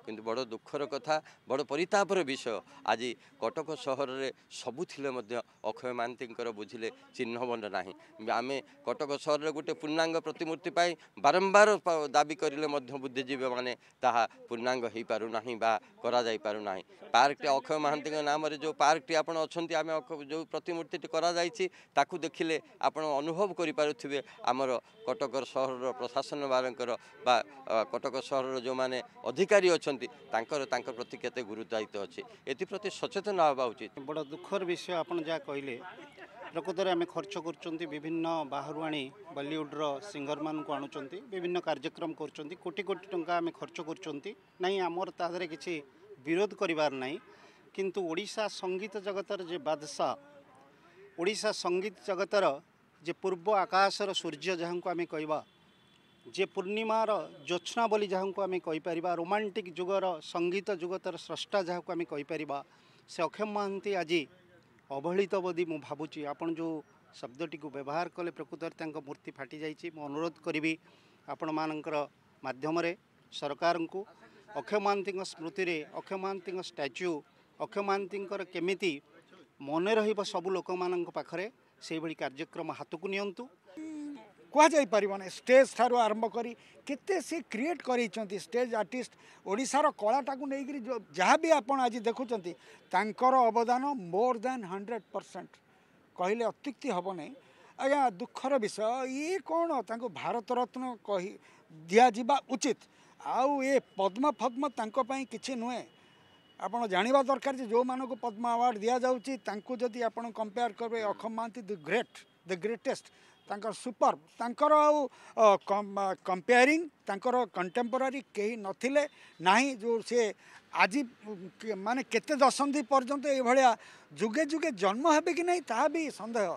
किंतु बड़ दुखर कथा बड़ परितापर विषय आज कटक सहर में सबू अक्षय महांती बुझिले चिन्ह बंड ना आम कटक सहर में गोटे पूर्णांग प्रतिमूर्ति पाई बारंबार दाबी करें बुद्धिजीवी मैंने ताहा पूर्णांग हो पारना पारना पार्क अक्षय महांती नाम जो पार्क टी आप अच्छा जो प्रतिमूर्ति ताकू देखिले आपण अनुभव करें आमर कटक सहर प्रशासन वालंकर बा कटक सहर जो माने अधिकारी अच्छा प्रति केते गुरुदायित्व अच्छी एप्रति सचेतन हवा उचित। बड़ दुखर विषय आप जहाँ कहले प्रकृत में आम खर्च कर विभिन्न बाहर आनी बॉलीवुड्र सिंगर मान को आणुंट विभिन्न कार्यक्रम कर कोटी कोटी टंका आम खर्च कर आमर तादरे किसी विरोध करिवार नहीं किंतु ओडिशा संगीत जगतर जे बादशाह ओडिशा संगीत जगतर जे पूर्व आकाशर सूर्य जहाँ को आम कहवा जे पूर्णिमार ज्योत्स्ना बोली जहाँ को आम कहीपर रोमांटिक जुगर संगीत जुगतर स्रष्टा जहाँ को आम कहीपर से अक्षय महांती आज अवहेलित बोली मु भावुची आपण जो शब्दटी को व्यवहार कले प्रकृत में मूर्ति फाटी जाइए मु अनुरोध करी आपण मानकर माध्यम सरकार को अक्षय महांती स्मृति रे अक्षय महांती स्टैच्यू अक्षय महांती केमिति मन रहिबो सबु लोक मान पाखरे से भली कार्यक्रम हाथ को नियंतु कहुपर स्टेज ठार आरंभ करी केते से क्रिएट कर स्टेज आर्टिस्ट ओडिशार कलाटा को लेकर जो जहाँ भी आप आज देखुं तांकर अवदान मोर देन 100% कहले अत्युक्ति हम नहीं आज्ञा दुखर विषय ये कौन तांको भारत रत्न कही दिज्वा उचित आउ ये पद्म फद्म तांको किछि नुहे आपड़ जाना दरकार जो मान को पद्म अवार्ड दि जाऊँगी जदि आप कंपेयर करेंगे अक्षय महांती द ग्रेटेस्ट तांकर सुपर तांकर कंपेयरिंग तांकर कंटेम्पोरारी कहीं नथिले नाही जो से आज माने केते दशंधि पर्यंत ये जुगे जुगे जन्म हेबे कि नहीं ता भी संदेह।